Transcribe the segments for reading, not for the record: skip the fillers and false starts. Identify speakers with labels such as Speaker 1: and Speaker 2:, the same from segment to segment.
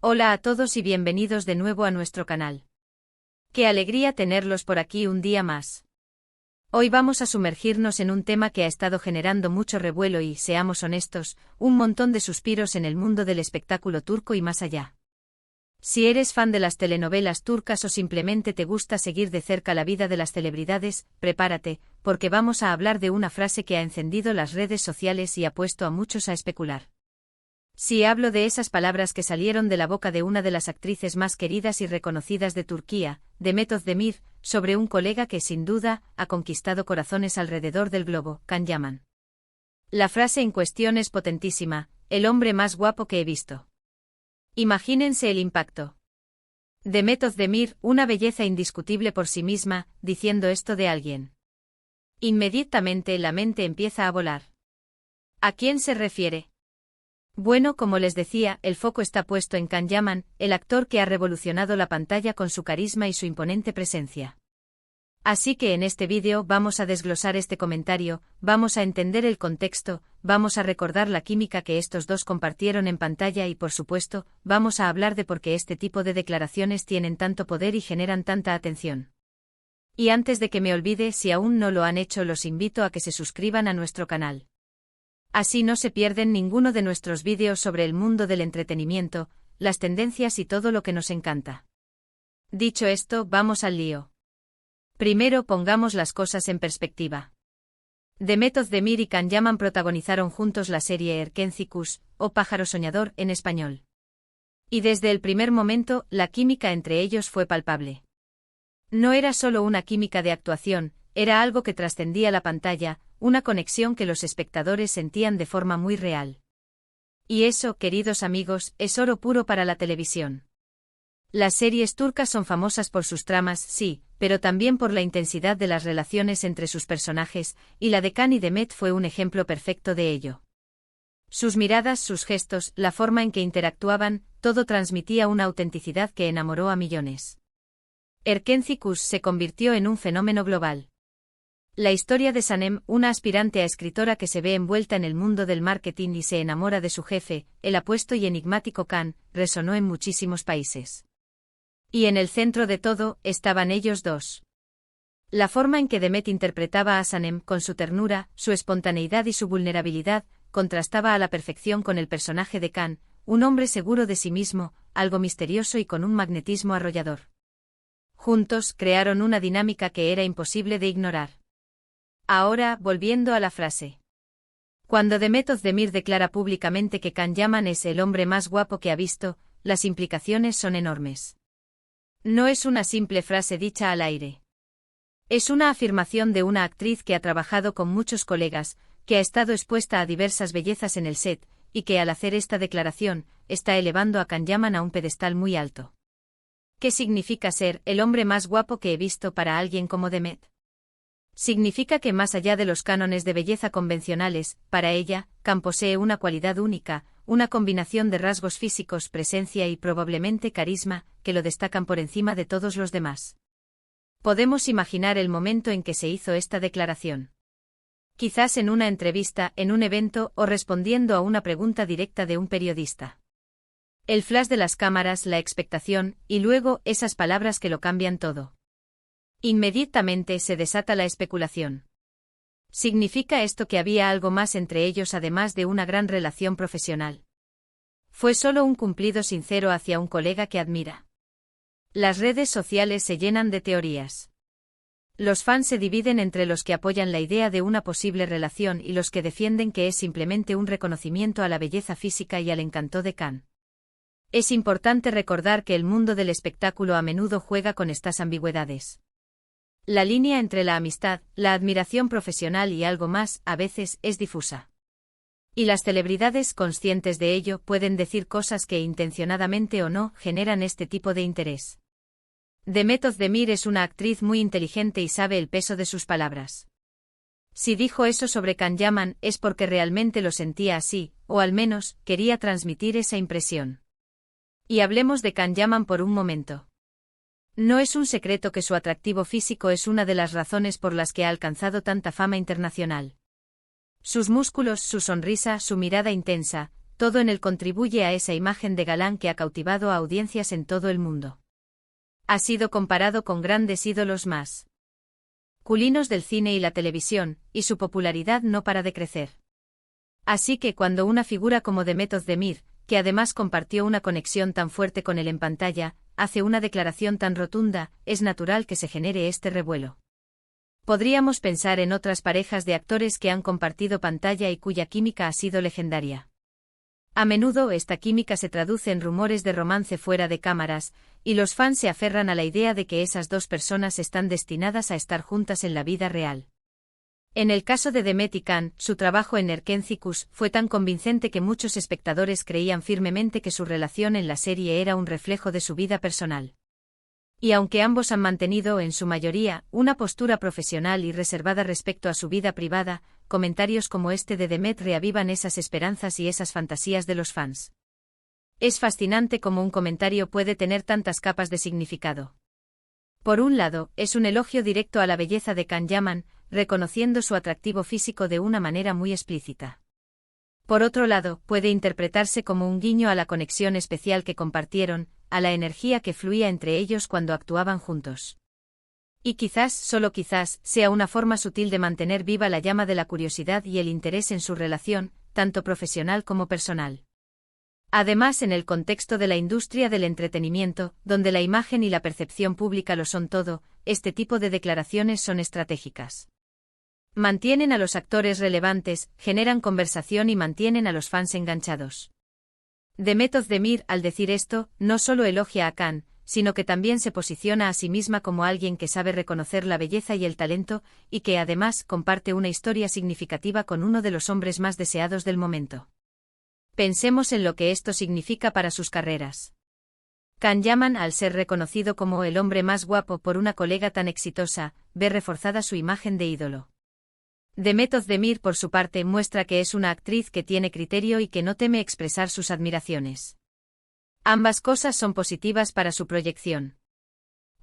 Speaker 1: Hola a todos y bienvenidos de nuevo a nuestro canal. Qué alegría tenerlos por aquí un día más. Hoy vamos a sumergirnos en un tema que ha estado generando mucho revuelo y, seamos honestos, un montón de suspiros en el mundo del espectáculo turco y más allá. Si eres fan de las telenovelas turcas o simplemente te gusta seguir de cerca la vida de las celebridades, prepárate, porque vamos a hablar de una frase que ha encendido las redes sociales y ha puesto a muchos a especular. Si hablo de esas palabras que salieron de la boca de una de las actrices más queridas y reconocidas de Turquía, Demet Özdemir, sobre un colega que sin duda ha conquistado corazones alrededor del globo, Can Yaman. La frase en cuestión es potentísima: el hombre más guapo que he visto. Imagínense el impacto. Demet Özdemir, una belleza indiscutible por sí misma, diciendo esto de alguien. Inmediatamente la mente empieza a volar. ¿A quién se refiere? Bueno, como les decía, el foco está puesto en Can Yaman, el actor que ha revolucionado la pantalla con su carisma y su imponente presencia. Así que en este vídeo vamos a desglosar este comentario, vamos a entender el contexto, vamos a recordar la química que estos dos compartieron en pantalla y, por supuesto, vamos a hablar de por qué este tipo de declaraciones tienen tanto poder y generan tanta atención. Y antes de que me olvide, si aún no lo han hecho, los invito a que se suscriban a nuestro canal. Así no se pierden ninguno de nuestros vídeos sobre el mundo del entretenimiento, las tendencias y todo lo que nos encanta. Dicho esto, vamos al lío. Primero pongamos las cosas en perspectiva. Demet Özdemir y Can Yaman protagonizaron juntos la serie Erkenci o Pájaro Soñador en español. Y desde el primer momento, la química entre ellos fue palpable. No era solo una química de actuación, era algo que trascendía la pantalla, una conexión que los espectadores sentían de forma muy real. Y eso, queridos amigos, es oro puro para la televisión. Las series turcas son famosas por sus tramas, sí, pero también por la intensidad de las relaciones entre sus personajes, y la de Can y Demet fue un ejemplo perfecto de ello. Sus miradas, sus gestos, la forma en que interactuaban, todo transmitía una autenticidad que enamoró a millones. Erkenci se convirtió en un fenómeno global. La historia de Sanem, una aspirante a escritora que se ve envuelta en el mundo del marketing y se enamora de su jefe, el apuesto y enigmático Can, resonó en muchísimos países. Y en el centro de todo, estaban ellos dos. La forma en que Demet interpretaba a Sanem, con su ternura, su espontaneidad y su vulnerabilidad, contrastaba a la perfección con el personaje de Can, un hombre seguro de sí mismo, algo misterioso y con un magnetismo arrollador. Juntos crearon una dinámica que era imposible de ignorar. Ahora, volviendo a la frase. Cuando Demet Özdemir declara públicamente que Can Yaman es el hombre más guapo que ha visto, las implicaciones son enormes. No es una simple frase dicha al aire. Es una afirmación de una actriz que ha trabajado con muchos colegas, que ha estado expuesta a diversas bellezas en el set, y que al hacer esta declaración, está elevando a Can Yaman a un pedestal muy alto. ¿Qué significa ser el hombre más guapo que he visto para alguien como Demet? Significa que más allá de los cánones de belleza convencionales, para ella, Can posee una cualidad única, una combinación de rasgos físicos, presencia y probablemente carisma, que lo destacan por encima de todos los demás. Podemos imaginar el momento en que se hizo esta declaración. Quizás en una entrevista, en un evento o respondiendo a una pregunta directa de un periodista. El flash de las cámaras, la expectación, y luego esas palabras que lo cambian todo. Inmediatamente se desata la especulación. ¿Significa esto que había algo más entre ellos además de una gran relación profesional? ¿Fue solo un cumplido sincero hacia un colega que admira? Las redes sociales se llenan de teorías. Los fans se dividen entre los que apoyan la idea de una posible relación y los que defienden que es simplemente un reconocimiento a la belleza física y al encanto de Can. Es importante recordar que el mundo del espectáculo a menudo juega con estas ambigüedades. La línea entre la amistad, la admiración profesional y algo más, a veces, es difusa. Y las celebridades, conscientes de ello, pueden decir cosas que intencionadamente o no, generan este tipo de interés. Demet Özdemir es una actriz muy inteligente y sabe el peso de sus palabras. Si dijo eso sobre Can Yaman, es porque realmente lo sentía así, o al menos, quería transmitir esa impresión. Y hablemos de Can Yaman por un momento. No es un secreto que su atractivo físico es una de las razones por las que ha alcanzado tanta fama internacional. Sus músculos, su sonrisa, su mirada intensa, todo en él contribuye a esa imagen de galán que ha cautivado a audiencias en todo el mundo. Ha sido comparado con grandes ídolos masculinos del cine y la televisión, y su popularidad no para de crecer. Así que cuando una figura como Demet Özdemir, que además compartió una conexión tan fuerte con él en pantalla, hace una declaración tan rotunda, es natural que se genere este revuelo. Podríamos pensar en otras parejas de actores que han compartido pantalla y cuya química ha sido legendaria. A menudo esta química se traduce en rumores de romance fuera de cámaras, y los fans se aferran a la idea de que esas dos personas están destinadas a estar juntas en la vida real. En el caso de Demet y Can, su trabajo en Erkenzikuus fue tan convincente que muchos espectadores creían firmemente que su relación en la serie era un reflejo de su vida personal. Y aunque ambos han mantenido, en su mayoría, una postura profesional y reservada respecto a su vida privada, comentarios como este de Demet reavivan esas esperanzas y esas fantasías de los fans. Es fascinante cómo un comentario puede tener tantas capas de significado. Por un lado, es un elogio directo a la belleza de Can Yaman, reconociendo su atractivo físico de una manera muy explícita. Por otro lado, puede interpretarse como un guiño a la conexión especial que compartieron, a la energía que fluía entre ellos cuando actuaban juntos. Y quizás, solo quizás, sea una forma sutil de mantener viva la llama de la curiosidad y el interés en su relación, tanto profesional como personal. Además, en el contexto de la industria del entretenimiento, donde la imagen y la percepción pública lo son todo, este tipo de declaraciones son estratégicas. Mantienen a los actores relevantes, generan conversación y mantienen a los fans enganchados. Demet Özdemir, al decir esto, no solo elogia a Can, sino que también se posiciona a sí misma como alguien que sabe reconocer la belleza y el talento, y que además comparte una historia significativa con uno de los hombres más deseados del momento. Pensemos en lo que esto significa para sus carreras. Can Yaman, al ser reconocido como el hombre más guapo por una colega tan exitosa, ve reforzada su imagen de ídolo. Demet Özdemir, por su parte, muestra que es una actriz que tiene criterio y que no teme expresar sus admiraciones. Ambas cosas son positivas para su proyección.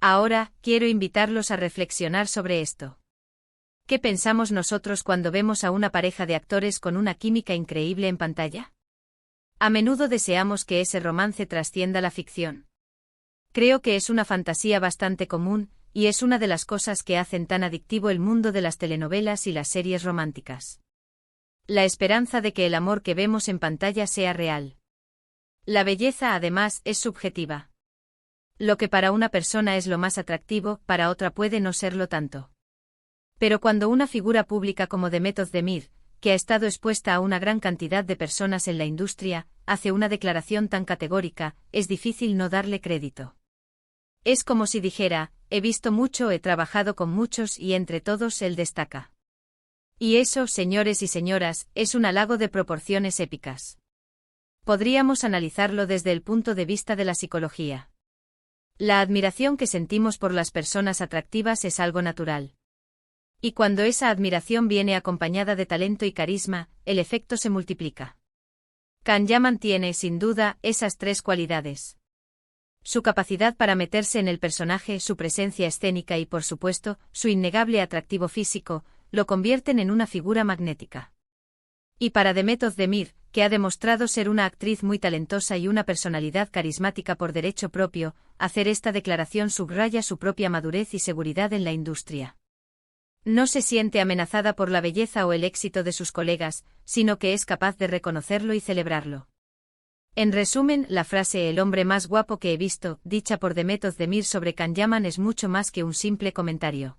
Speaker 1: Ahora, quiero invitarlos a reflexionar sobre esto. ¿Qué pensamos nosotros cuando vemos a una pareja de actores con una química increíble en pantalla? A menudo deseamos que ese romance trascienda la ficción. Creo que es una fantasía bastante común, y es una de las cosas que hacen tan adictivo el mundo de las telenovelas y las series románticas. La esperanza de que el amor que vemos en pantalla sea real. La belleza, además, es subjetiva. Lo que para una persona es lo más atractivo, para otra puede no serlo tanto. Pero cuando una figura pública como Demet Özdemir, que ha estado expuesta a una gran cantidad de personas en la industria, hace una declaración tan categórica, es difícil no darle crédito. Es como si dijera, he visto mucho, he trabajado con muchos y entre todos él destaca. Y eso, señores y señoras, es un halago de proporciones épicas. Podríamos analizarlo desde el punto de vista de la psicología. La admiración que sentimos por las personas atractivas es algo natural. Y cuando esa admiración viene acompañada de talento y carisma, el efecto se multiplica. Can Yaman tiene, sin duda, esas tres cualidades. Su capacidad para meterse en el personaje, su presencia escénica y, por supuesto, su innegable atractivo físico, lo convierten en una figura magnética. Y para Demet Özdemir, que ha demostrado ser una actriz muy talentosa y una personalidad carismática por derecho propio, hacer esta declaración subraya su propia madurez y seguridad en la industria. No se siente amenazada por la belleza o el éxito de sus colegas, sino que es capaz de reconocerlo y celebrarlo. En resumen, la frase "el hombre más guapo que he visto", dicha por Demet Özdemir sobre Can Yaman, es mucho más que un simple comentario.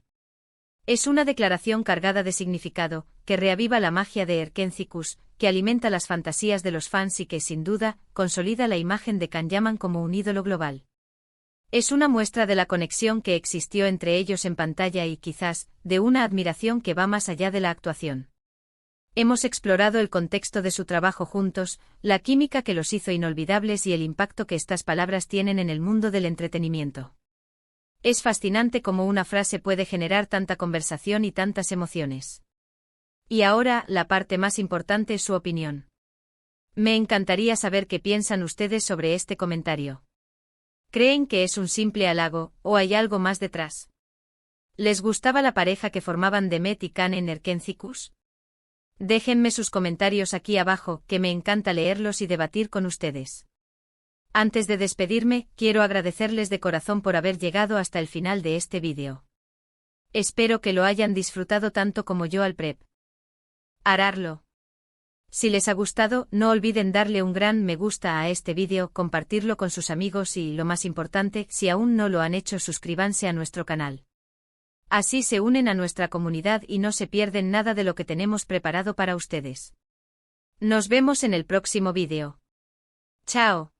Speaker 1: Es una declaración cargada de significado, que reaviva la magia de Erkenzikuus, que alimenta las fantasías de los fans y que, sin duda, consolida la imagen de Can Yaman como un ídolo global. Es una muestra de la conexión que existió entre ellos en pantalla y, quizás, de una admiración que va más allá de la actuación. Hemos explorado el contexto de su trabajo juntos, la química que los hizo inolvidables y el impacto que estas palabras tienen en el mundo del entretenimiento. Es fascinante cómo una frase puede generar tanta conversación y tantas emociones. Y ahora, la parte más importante es su opinión. Me encantaría saber qué piensan ustedes sobre este comentario. ¿Creen que es un simple halago, o hay algo más detrás? ¿Les gustaba la pareja que formaban Demet y Can en Erkenzikuus? Déjenme sus comentarios aquí abajo, que me encanta leerlos y debatir con ustedes. Antes de despedirme, quiero agradecerles de corazón por haber llegado hasta el final de este vídeo. Espero que lo hayan disfrutado tanto como yo al prepararlo. Si les ha gustado, no olviden darle un gran me gusta a este vídeo, compartirlo con sus amigos y, lo más importante, si aún no lo han hecho, suscríbanse a nuestro canal. Así se unen a nuestra comunidad y no se pierden nada de lo que tenemos preparado para ustedes. Nos vemos en el próximo vídeo. Chao.